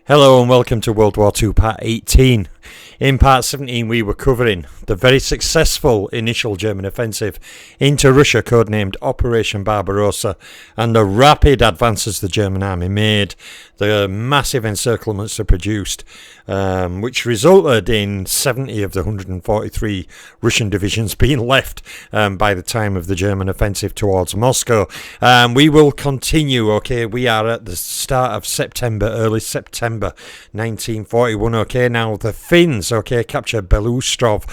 Hello and welcome to World War II Part 18. In Part 17 we were covering the very successful initial German offensive into Russia, codenamed Operation Barbarossa, and the rapid advances the German army made, the massive encirclements they produced, which resulted in 70 of the 143 Russian divisions being left by the time of the German offensive towards Moscow. We will continue, we are at the start of September, early September 1941, now the Finns, capture Belostrov,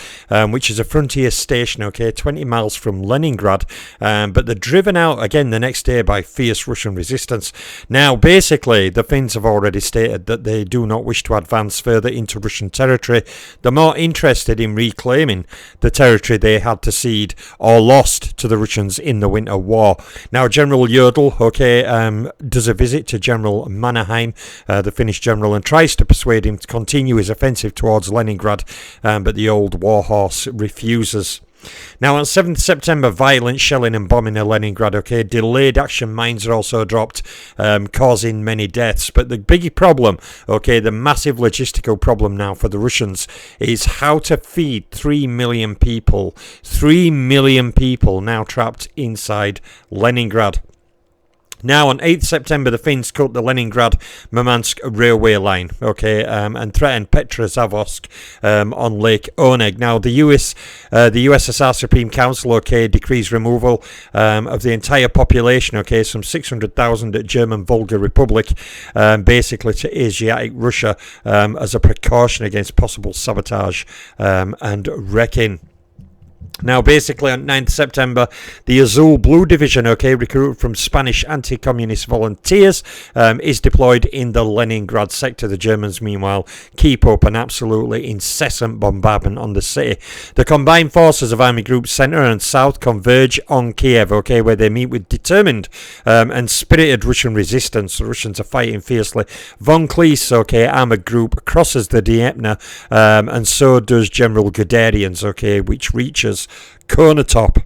which is a frontier station, 20 miles from Leningrad, but they're driven out again the next day by fierce Russian resistance. Now, basically, the Finns have already stated that they do not wish to advance further into Russian territory. They're more interested in reclaiming the territory they had to cede or lost to the Russians in the Winter War. Now, General Jodl, does a visit to General Mannerheim, the Finnish general, and tries to persuade him to continue his offensive towards Leningrad, but the old warhorse refuses. Now, on 7th September, violent shelling and bombing of Leningrad, delayed action mines are also dropped, causing many deaths. But the big problem, the massive logistical problem now for the Russians is how to feed 3 million people. 3 million people now trapped inside Leningrad. Now, on 8th September, the Finns cut the Leningrad-Murmansk railway line, and threatened Petrozavodsk on Lake Oneg. Now, the USSR Supreme Council, decrees removal of the entire population, some 600,000 at German Volga Republic, basically to Asiatic Russia, as a precaution against possible sabotage and wrecking. Now, basically, on 9th September, the Azul Blue Division, recruited from Spanish anti-communist volunteers, is deployed in the Leningrad sector. The Germans, meanwhile, keep up an absolutely incessant bombardment on the city. The combined forces of Army Groups Centre and South converge on Kiev, where they meet with determined and spirited Russian resistance. The Russians are fighting fiercely. Von Kleist's, armoured group crosses the Dnieper, and so does General Guderian's, which reaches Konotop.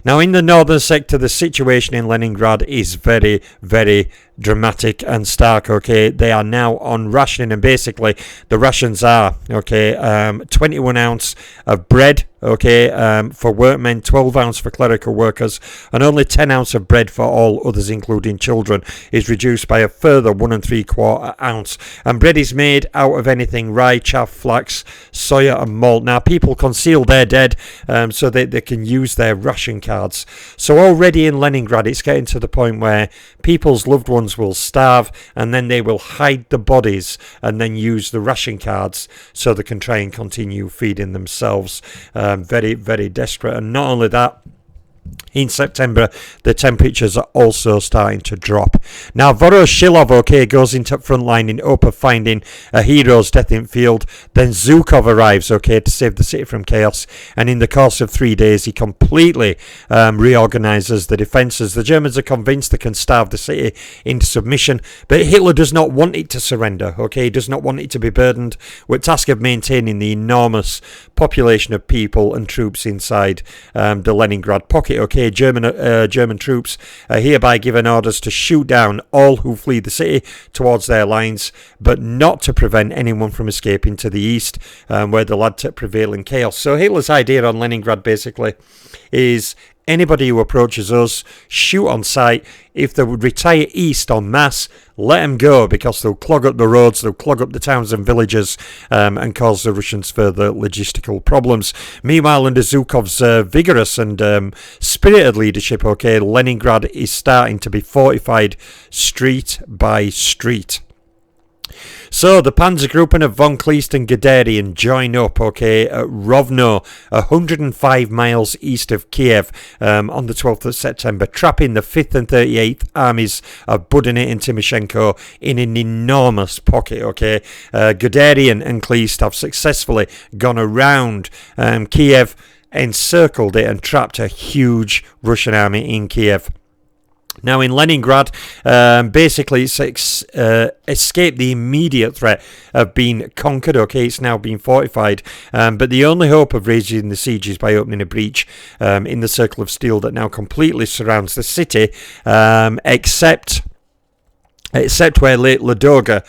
Now, in the northern sector, the situation in Leningrad is very, very dramatic and stark. They are now on rationing, and basically the rations are 21 ounce of bread for workmen, 12 ounce for clerical workers, and only 10 ounce of bread for all others, including children, is reduced by a further 1 3/4 ounce. And bread is made out of anything: rye, chaff, flax, soya, and malt. Now, people conceal their dead so that they can use their ration cards. So already in Leningrad, it's getting to the point where people's loved ones will starve, and then they will hide the bodies and then use the ration cards so they can try and continue feeding themselves. Very, very desperate. And not only that, in September, the temperatures are also starting to drop. Now, Voroshilov, goes into front line in hope of finding a hero's death in field. Then Zhukov arrives, to save the city from chaos. And in the course of 3 days, he completely reorganises the defences. The Germans are convinced they can starve the city into submission, but Hitler does not want it to surrender, He does not want it to be burdened with the task of maintaining the enormous population of people and troops inside the Leningrad pocket, German troops are hereby given orders to shoot down all who flee the city towards their lines, but not to prevent anyone from escaping to the east, where they'll add to prevailing chaos. So Hitler's idea on Leningrad basically is: anybody who approaches us, shoot on sight. If they would retire east en masse, let them go, because they'll clog up the roads, they'll clog up the towns and villages, and cause the Russians further logistical problems. Meanwhile, under Zhukov's vigorous and spirited leadership, Leningrad is starting to be fortified street by street. So the Panzergruppen of Von Kleist and Guderian join up, at Rovno, 105 miles east of Kiev, on the 12th of September, trapping the 5th and 38th armies of Budyny and Timoshenko in an enormous pocket, Guderian and Kleist have successfully gone around Kiev, encircled it, and trapped a huge Russian army in Kiev. Now, in Leningrad, basically it's escaped the immediate threat of being conquered. It's now been fortified, but the only hope of raising the siege is by opening a breach in the circle of steel that now completely surrounds the city, except except where Lake Ladoga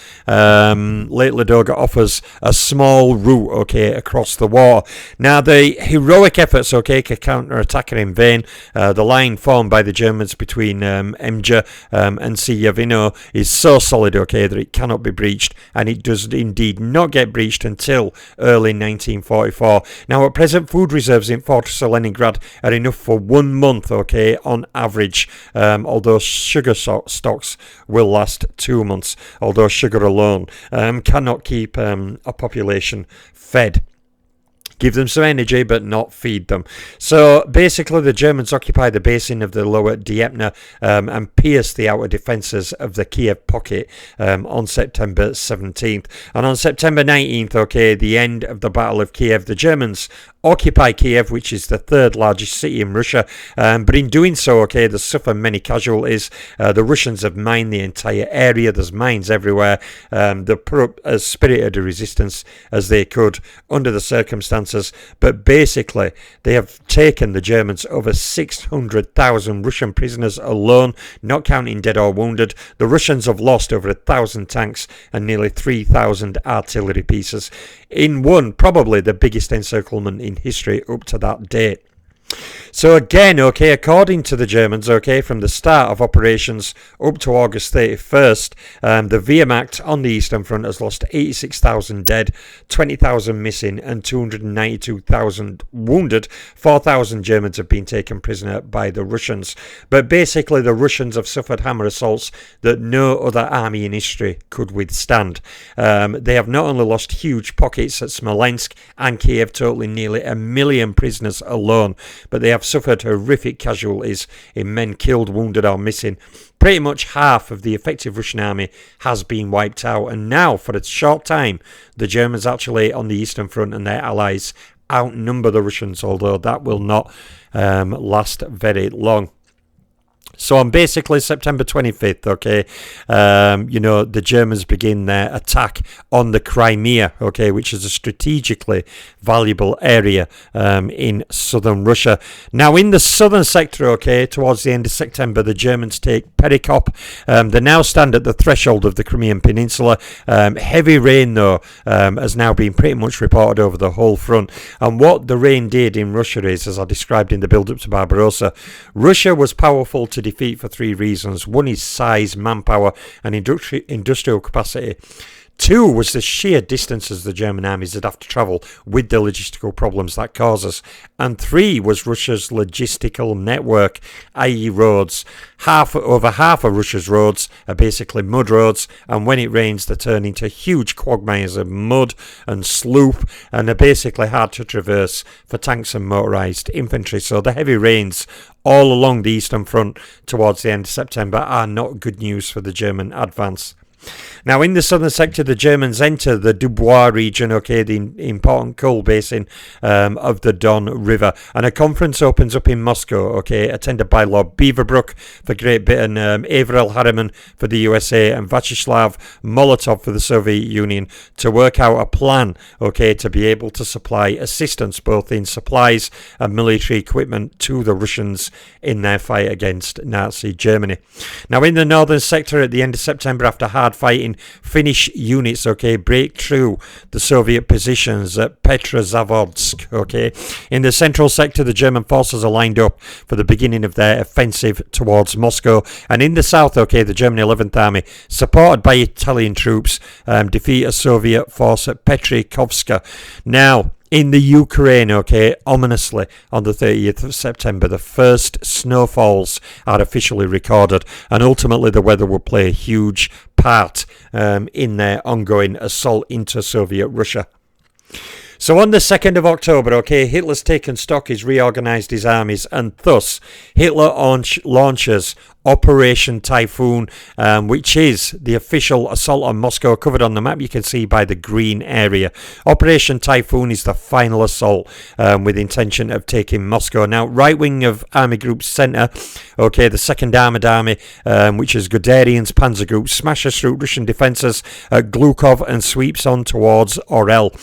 offers a small route, okay, across the water. Now, the heroic efforts, okay, to counter-attack are in vain. The line formed by the Germans between Emja and Siyavino is so solid, okay, that it cannot be breached, and it does indeed not get breached until early 1944. Now, at present, food reserves in Fortress of Leningrad are enough for 1 month, okay, on average, although sugar stocks will last 2 months, although sugar alone cannot keep a population fed. Give them some energy, but not feed them. So basically, the Germans occupy the basin of the lower Dnieper and pierce the outer defences of the Kiev pocket on September 17th. And on September 19th, okay, the end of the Battle of Kiev, the Germans occupy Kiev, which is the third largest city in Russia. But in doing so, okay, they suffer many casualties. The Russians have mined the entire area. There's mines everywhere. They put up as spirited a resistance as they could under the circumstances. But basically, they have taken, the Germans, over 600,000 Russian prisoners alone, not counting dead or wounded. The Russians have lost over 1,000 tanks and nearly 3,000 artillery pieces in one, probably the biggest encirclement in history up to that date. So again, okay, according to the Germans, okay, from the start of operations up to August 31st, the Wehrmacht on the Eastern Front has lost 86,000 dead, 20,000 missing and 292,000 wounded. 4,000 Germans have been taken prisoner by the Russians. But basically the Russians have suffered hammer assaults that no other army in history could withstand. They have not only lost huge pockets at Smolensk and Kiev, totaling nearly 1 million prisoners alone, but they have suffered horrific casualties in men killed, wounded or missing. Pretty much half of the effective Russian army has been wiped out, and now for a short time the Germans actually on the Eastern Front and their allies outnumber the Russians, although that will not last very long. So on basically September 25th, okay, the Germans begin their attack on the Crimea, okay, which is a strategically valuable area in southern Russia. Now, in the southern sector, okay, towards the end of September, the Germans take Perikop. They now stand at the threshold of the Crimean Peninsula. Heavy rain, though, has now been pretty much reported over the whole front. And what the rain did in Russia is, as I described in the build-up to Barbarossa, Russia was powerful to defeat for three reasons. One is size, manpower and industrial capacity. Two was the sheer distances the German armies would have to travel with the logistical problems that causes. And three was Russia's logistical network, i.e. roads. Over half of Russia's roads are basically mud roads, and when it rains they turn into huge quagmires of mud and sloop, and are basically hard to traverse for tanks and motorised infantry. So the heavy rains all along the Eastern Front towards the end of September are not good news for the German advance. Now, in the southern sector, the Germans enter the Dubois region, okay, the important coal basin of the Don River, and a conference opens up in Moscow, okay, attended by Lord Beaverbrook for Great Britain, Averell Harriman for the USA, and Vyacheslav Molotov for the Soviet Union to work out a plan, okay, to be able to supply assistance both in supplies and military equipment to the Russians in their fight against Nazi Germany. Now, in the northern sector, at the end of September, after hard fighting, Finnish units, okay, break through the Soviet positions at Petrozavodsk, okay. In the central sector, the German forces are lined up for the beginning of their offensive towards Moscow. And in the south, okay, the German 11th Army, supported by Italian troops, defeat a Soviet force at Petrikovska. Now, in the Ukraine, okay, ominously, on the 30th of September, the first snowfalls are officially recorded, and ultimately the weather will play a huge part in their ongoing assault into Soviet Russia. So on the 2nd of October, okay, Hitler's taken stock, he's reorganised his armies, and thus Hitler launches Operation Typhoon, which is the official assault on Moscow, covered on the map you can see by the green area. Operation Typhoon is the final assault with intention of taking Moscow. Now, right wing of Army Group Centre, okay, the 2nd Armoured Army, which is Guderian's Panzer Group, smashes through Russian defences at Glukov and sweeps on towards Orel.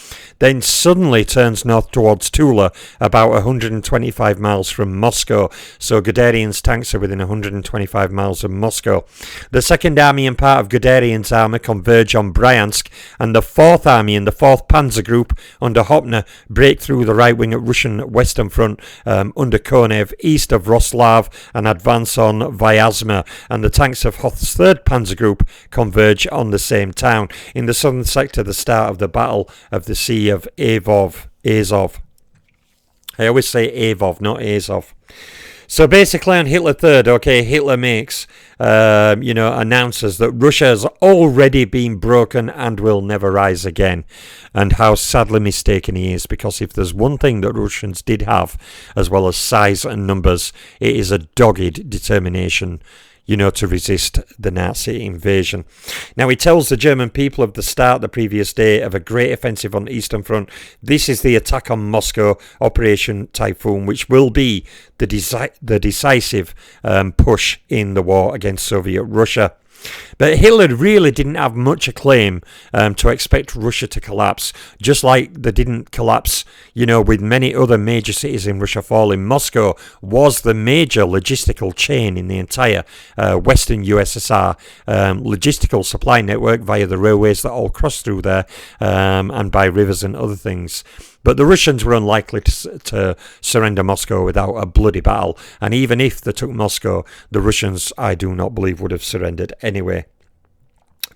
Then suddenly turns north towards Tula, about 125 miles from Moscow. So Guderian's tanks are within 125 45 miles of Moscow. The 2nd Army and part of Guderian's army converge on Bryansk, and the 4th Army and the 4th Panzer Group under Hopner break through the right wing at Russian Western Front under Konev east of Roslav and advance on Vyazma, and the tanks of Hoth's 3rd Panzer Group converge on the same town. In the southern sector, the start of the Battle of the Sea of Azov. I always say Avov, not Azov. So basically on Hitler 3rd, okay, Hitler makes, announces that Russia has already been broken and will never rise again. And how sadly mistaken he is, because if there's one thing that Russians did have, as well as size and numbers, it is a dogged determination, to resist the Nazi invasion. Now, he tells the German people of the start the previous day of a great offensive on the Eastern Front. This is the attack on Moscow, Operation Typhoon, which will be the decisive push in the war against Soviet Russia. But Hitler really didn't have much acclaim to expect Russia to collapse, just like they didn't collapse, with many other major cities in Russia falling. Moscow was the major logistical chain in the entire Western USSR, logistical supply network via the railways that all cross through there, and by rivers and other things. But the Russians were unlikely to surrender Moscow without a bloody battle, and even if they took Moscow, the Russians, I do not believe, would have surrendered anyway.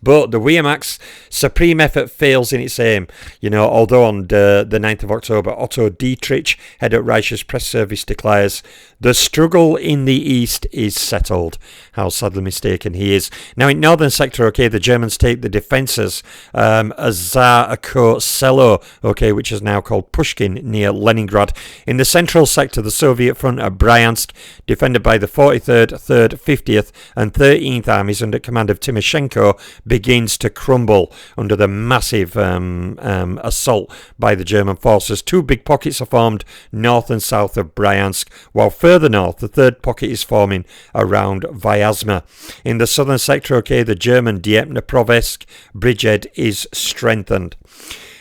But the Wehrmacht's supreme effort fails in its aim. Although on the 9th of October, Otto Dietrich, head of Reich's press service, declares, "The struggle in the east is settled." How sadly mistaken he is. Now, in northern sector, okay, the Germans take the defences Azarko Selo, okay, which is now called Pushkin, near Leningrad. In the central sector, the Soviet front at Bryansk, defended by the 43rd, 3rd, 50th and 13th armies under command of Timoshenko, begins to crumble under the massive assault by the German forces. Two big pockets are formed north and south of Bryansk, while further north the third pocket is forming around Vyazma. In the southern sector, okay, the German Dniepropetrovsk bridgehead is strengthened.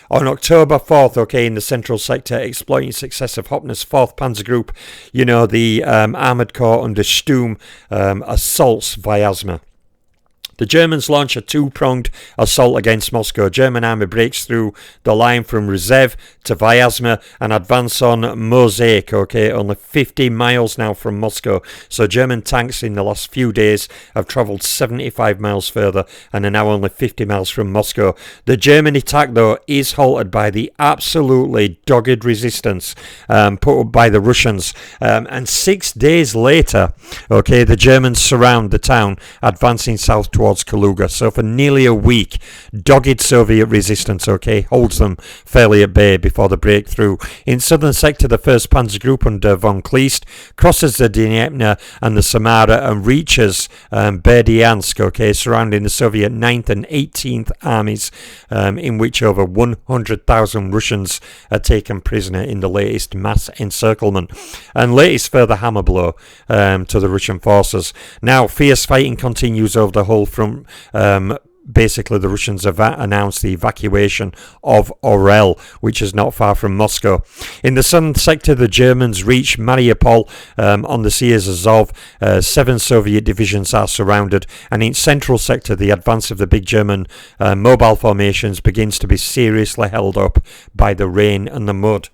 On October 4th, okay, in the central sector, exploiting success of Hopner's 4th Panzer Group, the armoured corps under Sturm assaults Vyazma. The Germans launch a two-pronged assault against Moscow. German army breaks through the line from Rizev to Vyazma and advance on Mosaic, okay, only 50 miles now from Moscow. So German tanks in the last few days have travelled 75 miles further and are now only 50 miles from Moscow. The German attack, though, is halted by the absolutely dogged resistance put up by the Russians. And 6 days later, okay, the Germans surround the town, advancing south towards Kaluga. So for nearly a week, dogged Soviet resistance, okay, holds them fairly at bay before the breakthrough. In southern sector, the 1st Panzer Group under von Kleist crosses the Dnieper and the Samara and reaches Berdyansk, okay, surrounding the Soviet 9th and 18th armies, in which over 100,000 Russians are taken prisoner in the latest mass encirclement and latest further hammer blow to the Russian forces. Now, fierce fighting continues over the whole front. Basically, the Russians have announced the evacuation of Orel, which is not far from Moscow. In the southern sector, the Germans reach Mariupol on the Sea of Azov. 7 Soviet divisions are surrounded, and in central sector, the advance of the big German mobile formations begins to be seriously held up by the rain and the mud.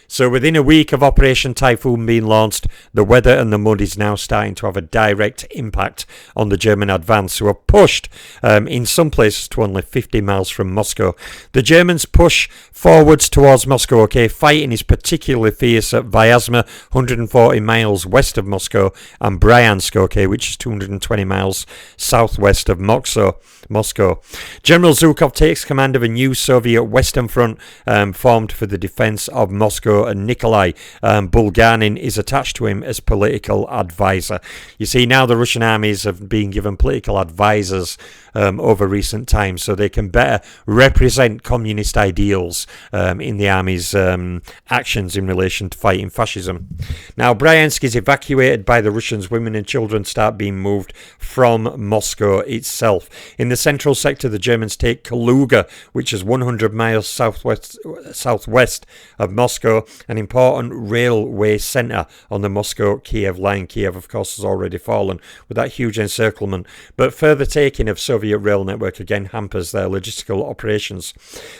So within a week of Operation Typhoon being launched, the weather and the mud is now starting to have a direct impact on the German advance, who are pushed in some places to only 50 miles from Moscow. The Germans push forwards towards Moscow, okay. Fighting is particularly fierce at Vyazma, 140 miles west of Moscow, and Bryansk, okay, which is 220 miles southwest of Moscow. General Zhukov takes command of a new Soviet Western Front formed for the defense of Moscow, and Nikolai Bulganin is attached to him as political advisor. You see, now the Russian armies have been given political advisors over recent times, so they can better represent communist ideals in the army's actions in relation to fighting fascism. Now, Bryansk is evacuated by the Russians. Women and children start being moved from Moscow itself. In the central sector, the Germans take Kaluga, which is 100 miles southwest of Moscow, an important railway centre on the Moscow-Kiev line. Kiev, of course, has already fallen with that huge encirclement, but further taking of Soviet rail network again hampers their logistical operations.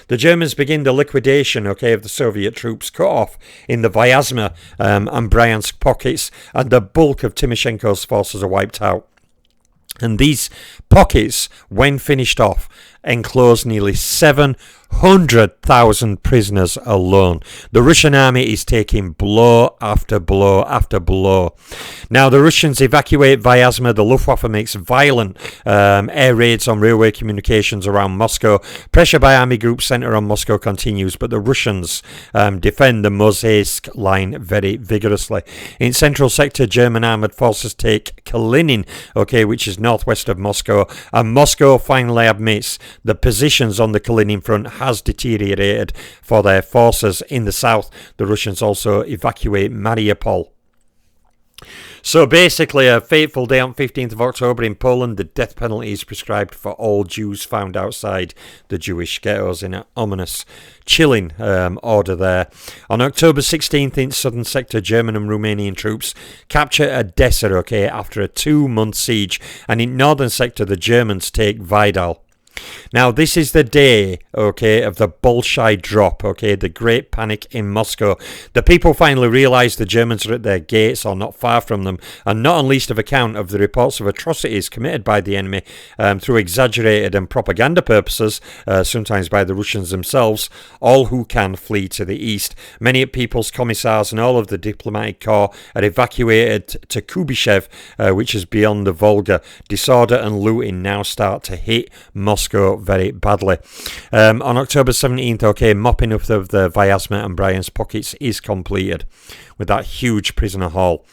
The Germans begin the liquidation, of the Soviet troops cut off in the Vyazma and Bryansk pockets, and the bulk of Timoshenko's forces are wiped out. And these pockets, when finished off, enclose nearly 700,000 prisoners alone. The Russian army is taking blow after blow after blow. Now, the Russians evacuate Vyazma. The Luftwaffe makes violent air raids on railway communications around Moscow. Pressure by army groups centre on Moscow continues, but the Russians defend the Mozhaysk line very vigorously. In central sector, German armoured forces take Kalinin, which is northwest of Moscow, and Moscow finally admits the positions on the Kalinin front has deteriorated for their forces. In the south, the Russians also evacuate Mariupol. So basically, a fateful day on 15th of October in Poland. The death penalty is prescribed for all Jews found outside the Jewish ghettos in an ominous, chilling order there. On October 16th, in southern sector, German and Romanian troops capture Odessa, after a 2-month siege. And in northern sector, the Germans take Vidal. Now, this is the day, of the Bolshoi drop, the Great Panic in Moscow. The people finally realise the Germans are at their gates or not far from them, and not on least of account of the reports of atrocities committed by the enemy through exaggerated and propaganda purposes, sometimes by the Russians themselves. All who can flee to the east. Many People's Commissars and all of the diplomatic corps are evacuated to Kubyshev, which is beyond the Volga. Disorder and looting now start to hit Moscow very badly. On October 17th, mopping up of the Vyazma and Bryansk pockets is completed with that huge prisoner haul.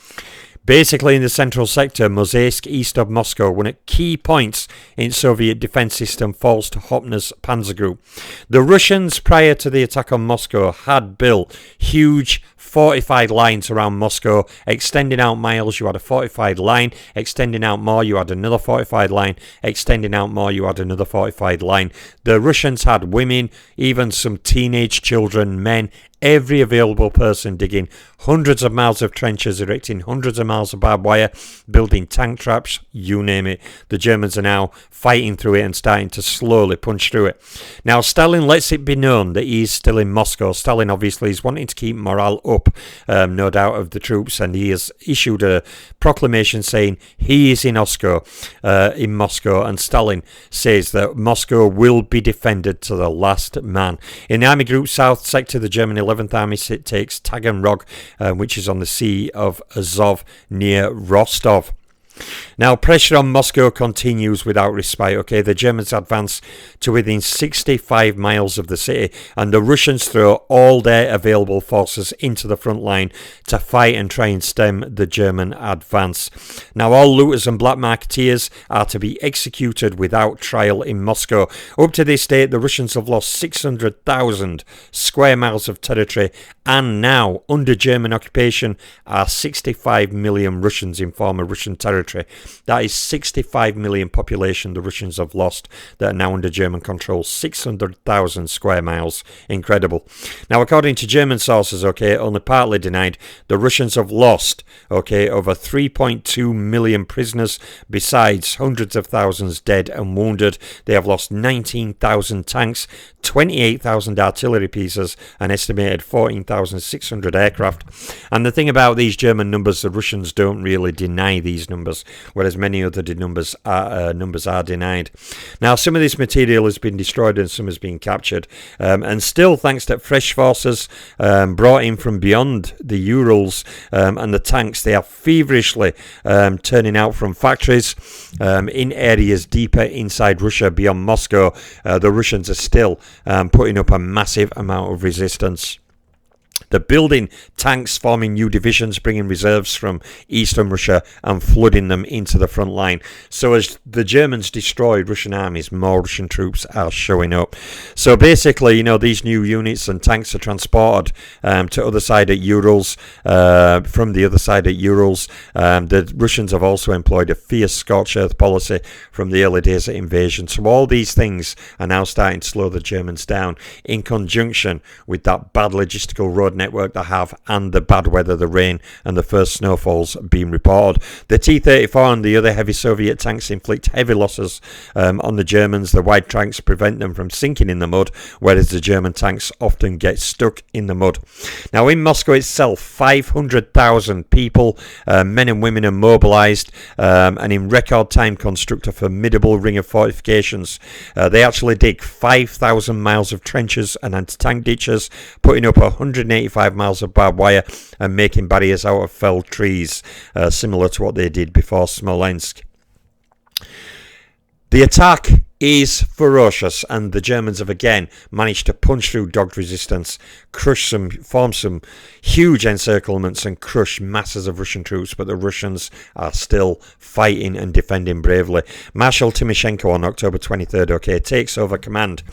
Basically, in the central sector, Mozhaysk, east of Moscow, one of key points in Soviet defense system, falls to Hopner's panzer group. The Russians, prior to the attack on Moscow, had built huge fortified lines around Moscow, extending out miles. You had a fortified line, extending out more, you had another fortified line, extending out more, you had another fortified line. The Russians had women, even some teenage children, men, every available person digging hundreds of miles of trenches, erecting hundreds of miles of barbed wire, building tank traps, you name it. The Germans are now fighting through it and starting to slowly punch through it. Now, Stalin lets it be known that he's still in Moscow. Stalin obviously is wanting to keep morale up, no doubt, of the troops, and he has issued a proclamation saying he is in Moscow, and Stalin says that Moscow will be defended to the last man. In the Army Group South sector, the German 11th Army takes Taganrog, which is on the Sea of Azov near Rostov. Now, pressure on Moscow continues without respite. The Germans advance to within 65 miles of the city, and the Russians throw all their available forces into the front line to fight and try and stem the German advance. Now, all looters and black marketeers are to be executed without trial in Moscow. Up to this date, the Russians have lost 600,000 square miles of territory, and now, under German occupation, are 65 million Russians in former Russian territory. That is 65 million population the Russians have lost that are now under German control. 600,000 square miles. Incredible. Now, according to German sources, only partly denied, the Russians have lost, over 3.2 million prisoners, besides hundreds of thousands dead and wounded. They have lost 19,000 tanks, 28,000 artillery pieces, an estimated 14,600 aircraft. And the thing about these German numbers, the Russians don't really deny these numbers, whereas many other numbers are denied. Now, some of this material has been destroyed and some has been captured, and still, thanks to fresh forces brought in from beyond the Urals and the tanks, they are feverishly turning out from factories in areas deeper inside Russia beyond Moscow. The Russians are still putting up a massive amount of resistance. They're building tanks, forming new divisions, bringing reserves from eastern Russia and flooding them into the front line. So as the Germans destroy Russian armies, more Russian troops are showing up. So basically, these new units and tanks are transported to other side of Urals. From the other side of Urals, the Russians have also employed a fierce scorched earth policy from the early days of invasion. So all these things are now starting to slow the Germans down, in conjunction with that bad logistical road network they have and the bad weather, the rain and the first snowfalls being reported. The T-34 and the other heavy Soviet tanks inflict heavy losses on the Germans. The wide tanks prevent them from sinking in the mud, whereas the German tanks often get stuck in the mud. Now in Moscow itself, 500,000 people, men and women, are mobilised and in record time construct a formidable ring of fortifications. They actually dig 5,000 miles of trenches and anti-tank ditches, putting up 185 miles of barbed wire and making barriers out of felled trees, similar to what they did before Smolensk. The attack is ferocious, and the Germans have again managed to punch through dogged resistance, form some huge encirclements and crush masses of Russian troops, but the Russians are still fighting and defending bravely. Marshal Timoshenko on October 23rd, takes over command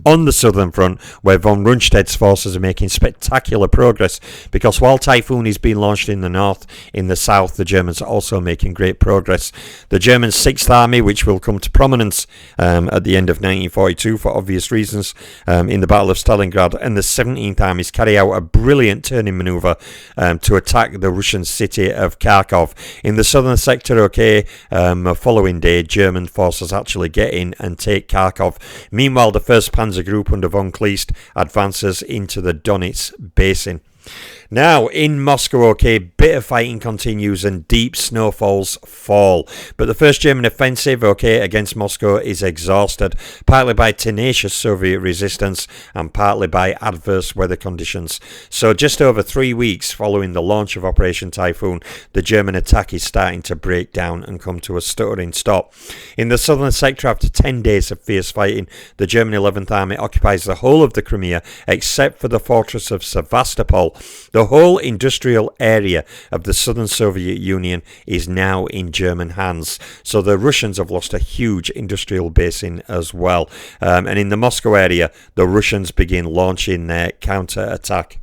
on the southern front, where von Rundstedt's forces are making spectacular progress, because while Typhoon is being launched in the north, in the south the Germans are also making great progress. The German 6th Army, which will come to prominence at the end of 1942 for obvious reasons in the Battle of Stalingrad, and the 17th Armies carry out a brilliant turning manoeuvre to attack the Russian city of Kharkov. In the southern sector, following day, German forces actually get in and take Kharkov. Meanwhile, the 1st Panzer Group under von Kleist advances into the Donets Basin. Now, in Moscow, bit of fighting continues and deep snowfalls fall. But the first German offensive, against Moscow is exhausted, partly by tenacious Soviet resistance and partly by adverse weather conditions. So just over 3 weeks following the launch of Operation Typhoon, the German attack is starting to break down and come to a stuttering stop. In the southern sector, after 10 days of fierce fighting, the German 11th Army occupies the whole of the Crimea except for the fortress of Sevastopol. The whole industrial area of the southern Soviet Union is now in German hands. So the Russians have lost a huge industrial basin as well. And in the Moscow area, the Russians begin launching their counter-attack.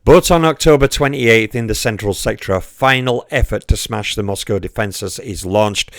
But on October 28th, in the central sector, a final effort to smash the Moscow defences is launched.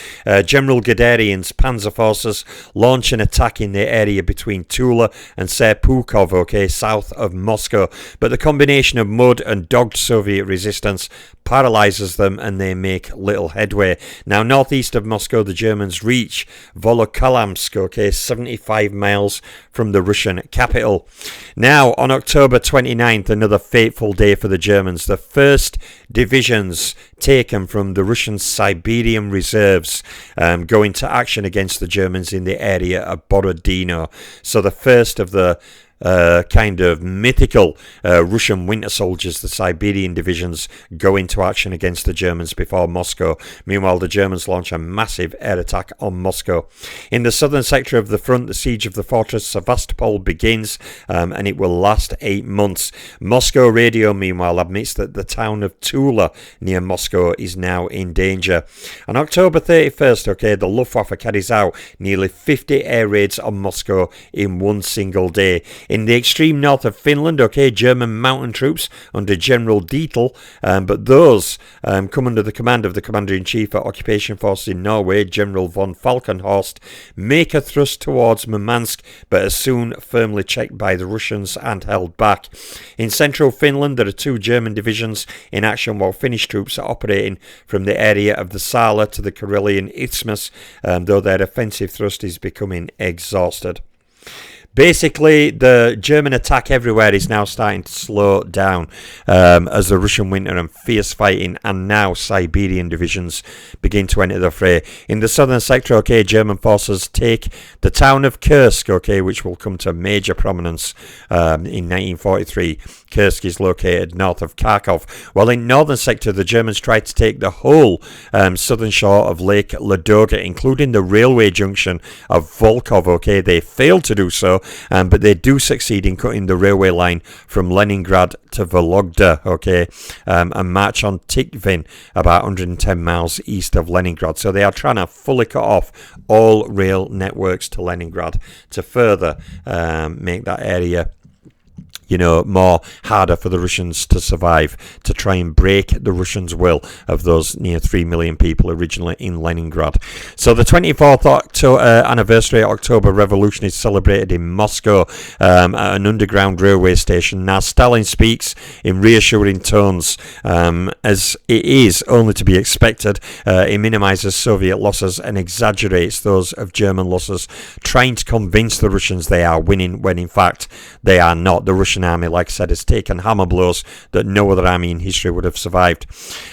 General Guderian's panzer forces launch an attack in the area between Tula and Serpukhov, south of Moscow. But the combination of mud and dogged Soviet resistance paralyses them and they make little headway. Now, northeast of Moscow, the Germans reach Volokholamsk, 75 miles from the Russian capital. Now, on October 29th, another fateful day for the Germans. The first divisions taken from the Russian Siberian reserves go into action against the Germans in the area of Borodino. So the first of the kind of mythical Russian winter soldiers, the Siberian divisions, go into action against the Germans before Moscow. Meanwhile, the Germans launch a massive air attack on Moscow. In the southern sector of the front, the siege of the fortress Sevastopol begins, and it will last 8 months. Moscow radio, meanwhile, admits that the town of Tula near Moscow is now in danger. On October 31st, the Luftwaffe carries out nearly 50 air raids on Moscow in one single day. In the extreme north of Finland, German mountain troops under General Dietl, but those come under the command of the Commander-in-Chief of Occupation Forces in Norway, General von Falkenhorst, make a thrust towards Murmansk, but are soon firmly checked by the Russians and held back. In central Finland, there are 2 German divisions in action, while Finnish troops are operating from the area of the Sala to the Karelian Isthmus, though their offensive thrust is becoming exhausted. Basically, the German attack everywhere is now starting to slow down as the Russian winter and fierce fighting and now Siberian divisions begin to enter the fray. In the southern sector, German forces take the town of Kursk, which will come to major prominence in 1943. Kursk is located north of Kharkov. While in northern sector, the Germans tried to take the whole southern shore of Lake Ladoga, including the railway junction of Volkhov. They failed to do so, but they do succeed in cutting the railway line from Leningrad to Vologda, okay, and march on Typhoon, about 110 miles east of Leningrad. So they are trying to fully cut off all rail networks to Leningrad to further make that area more harder for the Russians to survive, to try and break the Russians' will of those near 3 million people originally in Leningrad. So the 24th anniversary of October Revolution is celebrated in Moscow at an underground railway station. Now Stalin speaks in reassuring tones, as it is only to be expected. He minimises Soviet losses and exaggerates those of German losses, trying to convince the Russians they are winning when in fact they are not. The Russian army, like I said, has taken hammer blows that no other army in history would have survived.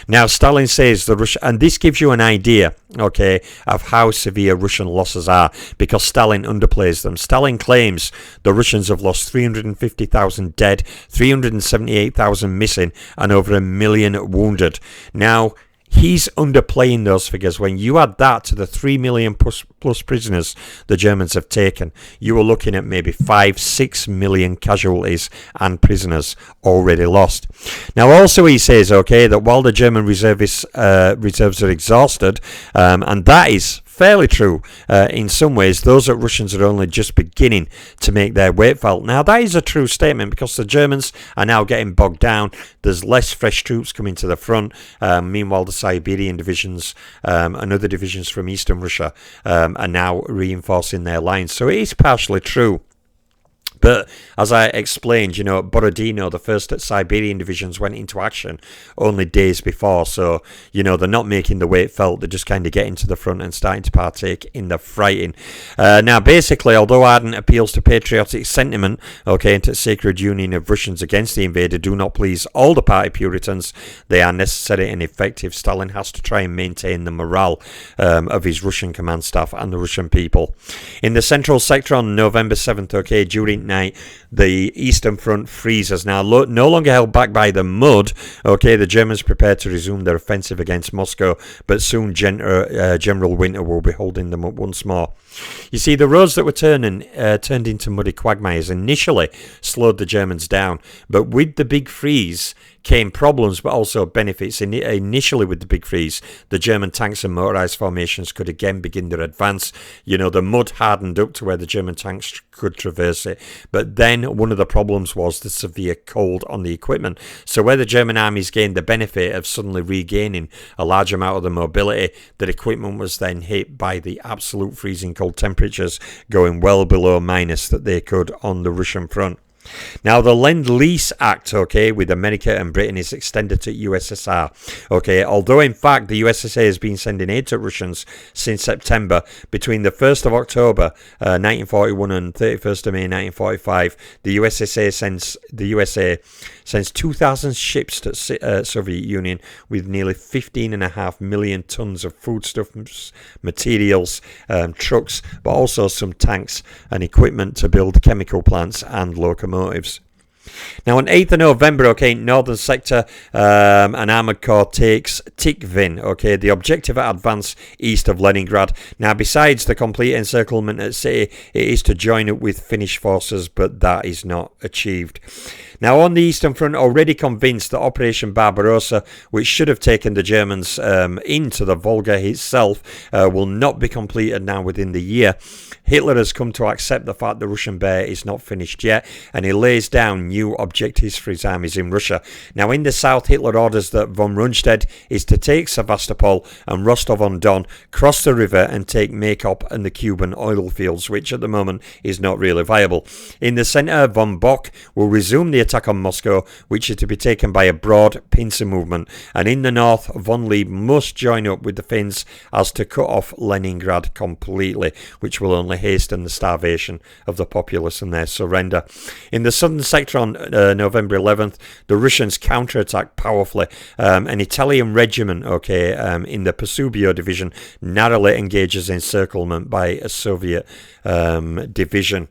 Now Stalin says and this gives you an idea, okay, of how severe Russian losses are, because Stalin underplays them. Stalin claims the Russians have lost 350,000 dead, 378,000 missing, and over 1 million wounded. Now he's underplaying those figures. When you add that to the 3 million plus prisoners the Germans have taken, you are looking at maybe 5-6 million casualties and prisoners already lost. Now also he says, okay, that while the German reserves are exhausted, and that is fairly true in some ways, those Russians are only just beginning to make their weight felt. Now that is a true statement, because the Germans are now getting bogged down. There's less fresh troops coming to the front. Meanwhile, the Siberian divisions and other divisions from eastern Russia are now reinforcing their lines. So it is partially true. But as I explained, Borodino, the first Siberian divisions, went into action only days before. So, they're not making the weight felt. They're just kind of getting to the front and starting to partake in the fighting. Now, basically, although ardent appeals to patriotic sentiment, okay, and to sacred union of Russians against the invader do not please all the party Puritans, they are necessary and effective. Stalin has to try and maintain the morale of his Russian command staff and the Russian people. In the central sector on November 7th, okay, during night, the Eastern Front freezes. Now, no longer held back by the mud, okay, the Germans prepare to resume their offensive against Moscow, but soon General Winter will be holding them up once more. You see, the roads that were turned into muddy quagmires initially slowed the Germans down, but with the big freeze came problems but also benefits. Initially with the big freeze, the German tanks and motorized formations could again begin their advance. The mud hardened up to where the German tanks could traverse it, but then one of the problems was the severe cold on the equipment. So where the German armies gained the benefit of suddenly regaining a large amount of the mobility, their equipment was then hit by the absolute freezing cold temperatures, going well below minus that they could on the Russian front. Now, the Lend-Lease Act, okay, with America and Britain is extended to USSR, okay, although in fact the USSR has been sending aid to Russians since September. Between the 1st of October 1941 and 31st of May 1945, the USA sends 2,000 ships to Soviet Union with nearly 15.5 million tons of foodstuffs, materials, trucks, but also some tanks and equipment to build chemical plants and locomotives. Now, on 8th of November, okay, northern sector, an armoured corps takes Typhoon, okay, the objective at advance east of Leningrad. Now, besides the complete encirclement at city, it is to join up with Finnish forces, but that is not achieved. Now, on the Eastern Front, already convinced that Operation Barbarossa, which should have taken the Germans into the Volga itself, will not be completed now within the year, Hitler has come to accept the fact the Russian bear is not finished yet, and he lays down new objectives for his armies in Russia. Now, in the south, Hitler orders that von Rundstedt is to take Sevastopol and Rostov-on-Don, cross the river and take Maykop and the Cuban oil fields, which at the moment is not really viable. In the centre, von Bock will resume the attack on Moscow, which is to be taken by a broad pincer movement. And in the north, von Lieb must join up with the Finns as to cut off Leningrad completely, which will only hasten the starvation of the populace and their surrender. In the southern sector on November 11th, the Russians counterattack powerfully. An Italian regiment, in the Pasubio division, narrowly engages encirclement by a Soviet division.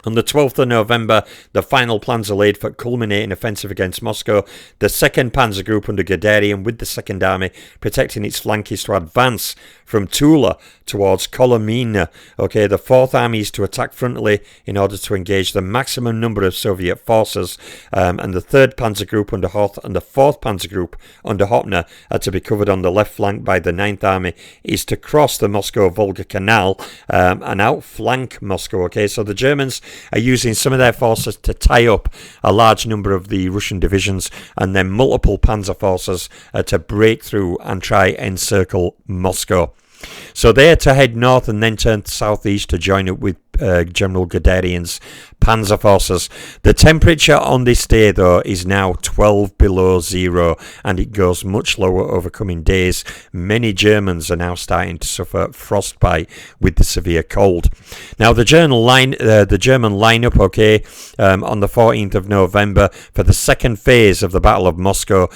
On the 12th of November, the final plans are laid for a culminating offensive against Moscow. The 2nd Panzer Group under Guderian, with the 2nd Army protecting its flank, is to advance from Tula towards Kolomina. Okay, the 4th Army is to attack frontally in order to engage the maximum number of Soviet forces, and the 3rd Panzer Group under Hoth and the 4th Panzer Group under Hopner are to be covered on the left flank by the 9th Army, is to cross the Moscow-Volga Canal and outflank Moscow. Okay, so the Germans are using some of their forces to tie up a large number of the Russian divisions, and then multiple panzer forces to break through and try encircle Moscow. So they're to head north and then turn southeast to join up with General Guderian's panzer forces. The temperature on this day, though, is now 12 below zero, and it goes much lower over coming days. Many Germans are now starting to suffer frostbite with the severe cold. Now, the German lineup, on the 14th of November for the 2nd phase of the Battle of Moscow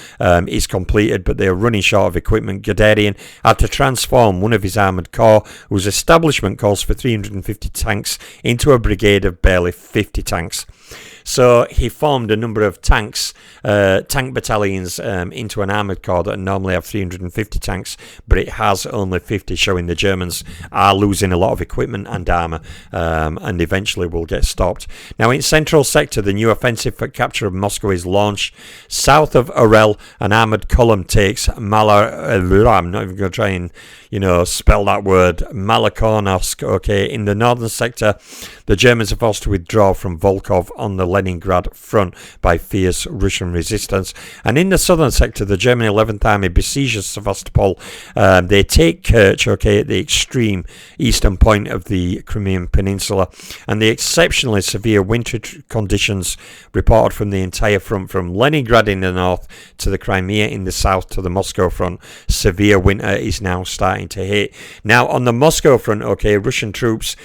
is completed, but they are running short of equipment. Guderian had to transform one of his armoured corps, whose establishment calls for 350 tanks, into a brigade of barely 50 tanks. So he formed a number of tank battalions into an armoured corps that normally have 350 tanks, but it has only 50, showing the Germans are losing a lot of equipment and armour, and eventually will get stopped. Now, in central sector, the new offensive for capture of Moscow is launched. South of Orel, an armoured column takes I'm not even going to try and spell that word, Malakornovsk. Okay, in the northern sector, the Germans are forced to withdraw from Volkhov on the Leningrad front by fierce Russian resistance. And in the southern sector, the German 11th Army besieges Sevastopol. They take Kerch, at the extreme eastern point of the Crimean Peninsula. And the exceptionally severe winter conditions reported from the entire front, from Leningrad in the north to the Crimea in the south to the Moscow front. Severe winter is now starting to hit. Now, on the Moscow front, Russian troops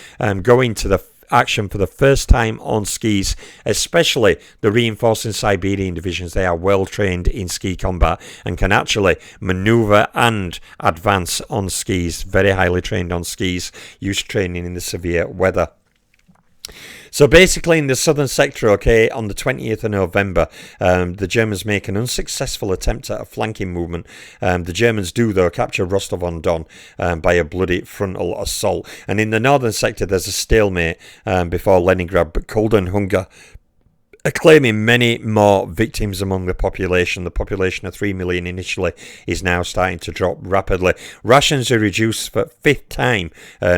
go into the action for the first time on skis, especially the reinforcing Siberian divisions. They are well trained in ski combat and can actually maneuver and advance on skis. Very highly trained on skis, used to training in the severe weather. So basically in the southern sector, on the 20th of November, the Germans make an unsuccessful attempt at a flanking movement. The Germans do, though, capture Rostov-on-Don by a bloody frontal assault. And in the northern sector, there's a stalemate before Leningrad, but cold and hunger are claiming many more victims among the population. The population of 3 million initially is now starting to drop rapidly. Rations are reduced for 5th time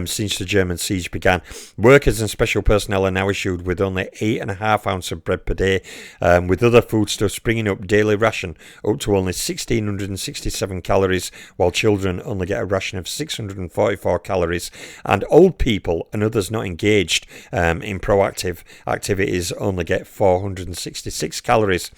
since the German siege began. Workers and special personnel are now issued with only 8.5 ounces of bread per day, with other foodstuffs bringing up daily ration up to only 1,667 calories, while children only get a ration of 644 calories, and old people and others not engaged in proactive activities only get 466 calories.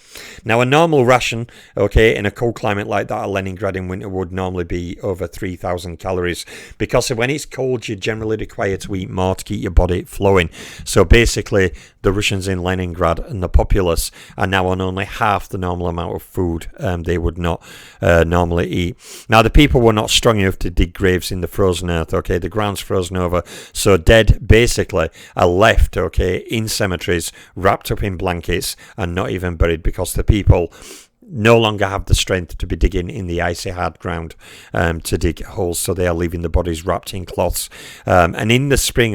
Now, a normal ration, in a cold climate like that of Leningrad in winter would normally be over 3,000 calories, because when it's cold, you're generally required to eat more to keep your body flowing. So basically, the Russians in Leningrad and the populace are now on only half the normal amount of food they would not normally eat. Now, the people were not strong enough to dig graves in the frozen earth. The ground's frozen over, so dead basically are left in cemeteries, wrapped up in blankets and not even buried, because the people no longer have the strength to be digging in the icy hard ground to dig holes, so they are leaving the bodies wrapped in cloths. And in the spring,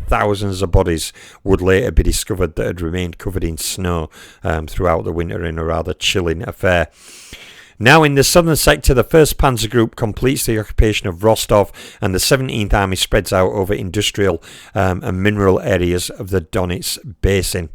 thousands of bodies would later be discovered that had remained covered in snow throughout the winter in a rather chilling affair. Now, in the southern sector, the 1st Panzer Group completes the occupation of Rostov, and the 17th Army spreads out over industrial and mineral areas of the Donetsk Basin.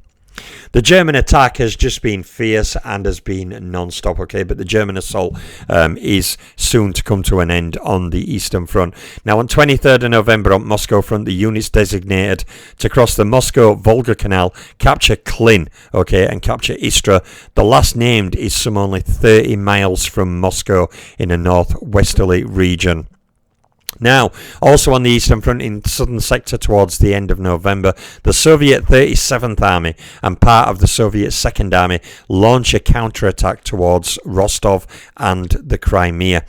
The German attack has just been fierce and has been non-stop, but the German assault is soon to come to an end on the Eastern Front. Now, on 23rd of November on Moscow Front, the units designated to cross the Moscow-Volga Canal capture Klin, and capture Istra. The last named is some only 30 miles from Moscow in a northwesterly region. Now, also on the Eastern Front in southern sector towards the end of November, the Soviet 37th Army and part of the Soviet 2nd Army launch a counterattack towards Rostov and the Crimea.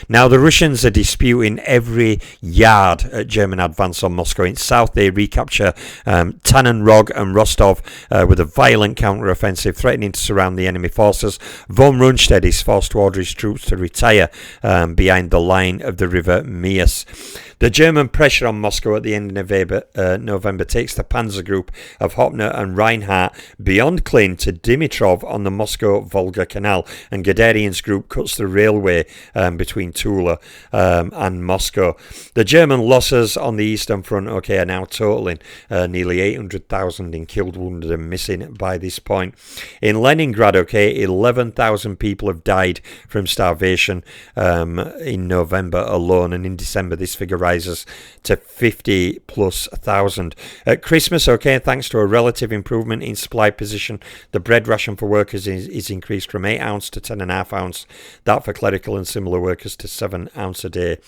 Now, the Russians are disputing every yard at German advance on Moscow. In south, they recapture Taganrog and Rostov with a violent counteroffensive, threatening to surround the enemy forces. Von Rundstedt is forced to order his troops to retire behind the line of the river Mias. The German pressure on Moscow at the end of November takes the Panzer Group of Hoppner and Reinhardt beyond Klin to Dimitrov on the Moscow-Volga Canal, and Guderian's group cuts the railway between Tula and Moscow. The German losses on the Eastern Front are now totaling nearly 800,000 in killed, wounded and missing by this point. In Leningrad, 11,000 people have died from starvation in November alone, and in December this figure rises to 50,000+. At Christmas, thanks to a relative improvement in supply position, the bread ration for workers is increased from 8 ounce to 10.5 ounce. That for clerical and similar workers to 7 ounce a day.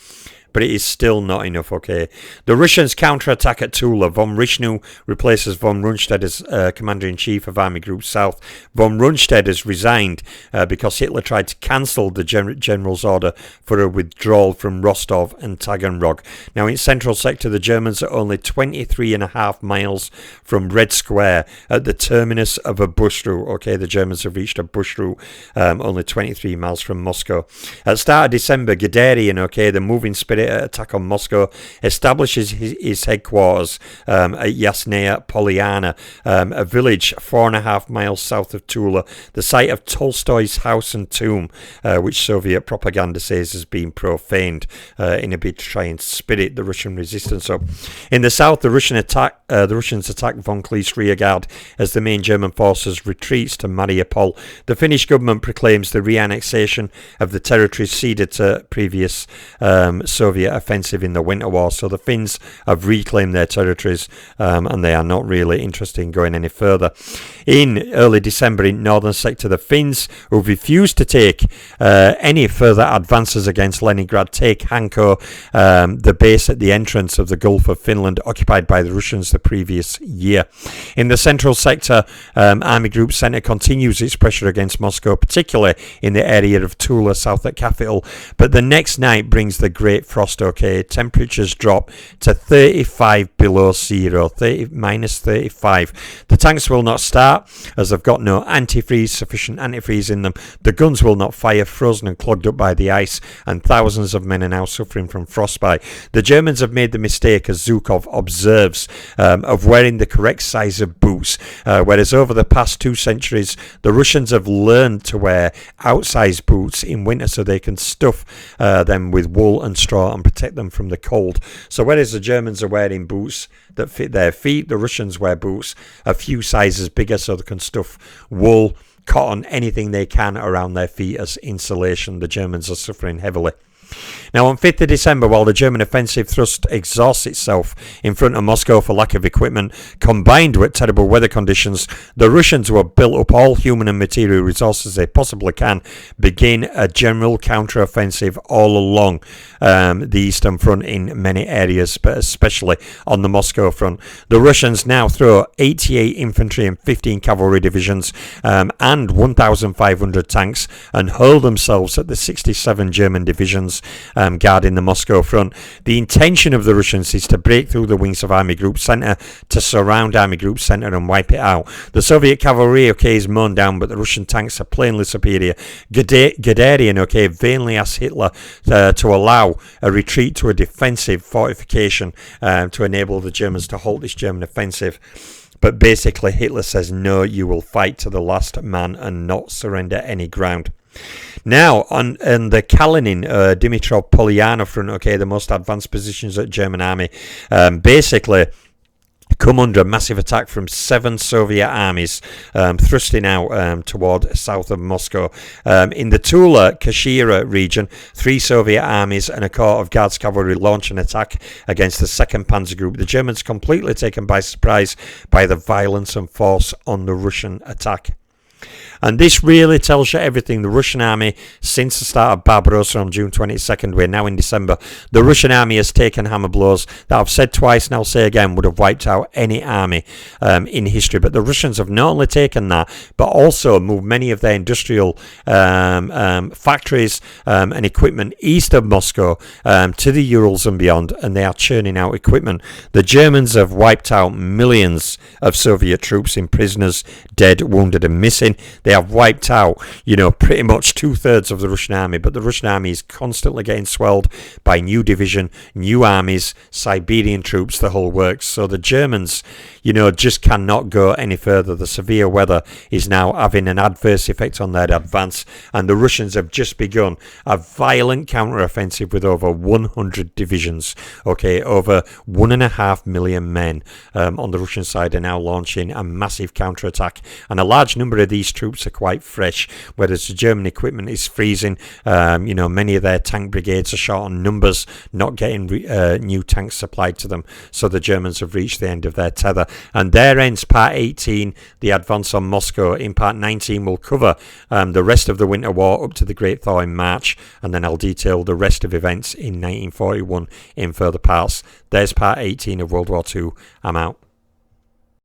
But it is still not enough, The Russians counterattack at Tula. Von Rishnu replaces von Rundstedt as Commander-in-Chief of Army Group South. Von Rundstedt has resigned because Hitler tried to cancel the general's order for a withdrawal from Rostov and Taganrog. Now, in central sector, the Germans are only 23.5 miles from Red Square at the terminus of a bush route. The Germans have reached a bush route only 23 miles from Moscow. At the start of December, Guderian, the moving spirit attack on Moscow, establishes his headquarters at Yasnaya Polyana, a village 4.5 miles south of Tula, the site of Tolstoy's house and tomb, which Soviet propaganda says has been profaned in a bid to try and spirit the Russian resistance up. In the south, the Russians attack von Kleist's rearguard as the main German forces retreats to Mariupol. The Finnish government proclaims the re-annexation of the territories ceded to previous Soviet offensive in the Winter War. So the Finns have reclaimed their territories and they are not really interested in going any further. In early December in northern sector, the Finns, who refused to take any further advances against Leningrad, take Hanko, the base at the entrance of the Gulf of Finland occupied by the Russians the previous year. In the central sector, Army Group Centre continues its pressure against Moscow, particularly in the area of Tula south at capital. But the next night brings the Great Frost. Temperatures drop to 35 below zero, minus 35. The tanks will not start as they've got no sufficient antifreeze in them. The guns will not fire, frozen and clogged up by the ice, and thousands of men are now suffering from frostbite. The Germans have made the mistake, as Zhukov observes, of wearing the correct size of boots, whereas over the past 2 centuries the Russians have learned to wear outsized boots in winter so they can stuff them with wool and straw and protect them from the cold. So whereas the Germans are wearing boots that fit their feet, the Russians wear boots a few sizes bigger so they can stuff wool, cotton, anything they can around their feet as insulation. The Germans are suffering heavily. Now, on 5th of December, while the German offensive thrust exhausts itself in front of Moscow for lack of equipment, combined with terrible weather conditions, the Russians, who have built up all human and material resources they possibly can, begin a general counter-offensive all along the Eastern Front in many areas, but especially on the Moscow front. The Russians now throw 88 infantry and 15 cavalry divisions and 1,500 tanks and hurl themselves at the 67 German divisions guarding the Moscow front. The intention of the Russians is to break through the wings of Army Group Centre, to surround Army Group Centre and wipe it out. The Soviet cavalry is mown down, but the Russian tanks are plainly superior. Guderian vainly asks Hitler to allow a retreat to a defensive fortification to enable the Germans to halt this German offensive. But basically Hitler says, no, you will fight to the last man and not surrender any ground. Now, on the Kalinin, Dimitrov Polyana front, the most advanced positions at German army, basically come under a massive attack from 7 Soviet armies thrusting out toward south of Moscow. In the Tula Kashira region, 3 Soviet armies and a corps of Guards cavalry launch an attack against the 2nd Panzer Group. The Germans completely taken by surprise by the violence and force on the Russian attack. And this really tells you everything. The Russian army, since the start of Barbarossa on June 22nd, we're now in December, the Russian army has taken hammer blows that I've said twice and I'll say again would have wiped out any army in history. But the Russians have not only taken that, but also moved many of their industrial factories and equipment east of Moscow to the Urals and beyond, and they are churning out equipment. The Germans have wiped out millions of Soviet troops in prisoners, dead, wounded and missing. They have wiped out, pretty much 2/3 of the Russian army, but the Russian army is constantly getting swelled by new division, new armies, Siberian troops, the whole works. So the Germans, just cannot go any further. The severe weather is now having an adverse effect on their advance, and the Russians have just begun a violent counter-offensive with over 100 divisions. Okay, over 1.5 million men on the Russian side are now launching a massive counter-attack, and a large number of these troops are quite fresh, whereas the German equipment is freezing. Many of their tank brigades are short on numbers, not getting new tanks supplied to them, so the Germans have reached the end of their tether. And there ends part 18, the advance on Moscow. In part 19 we'll cover the rest of the Winter War up to the Great Thaw in March, and then I'll detail the rest of events in 1941 in further parts. There's part 18 of World War II. I'm out.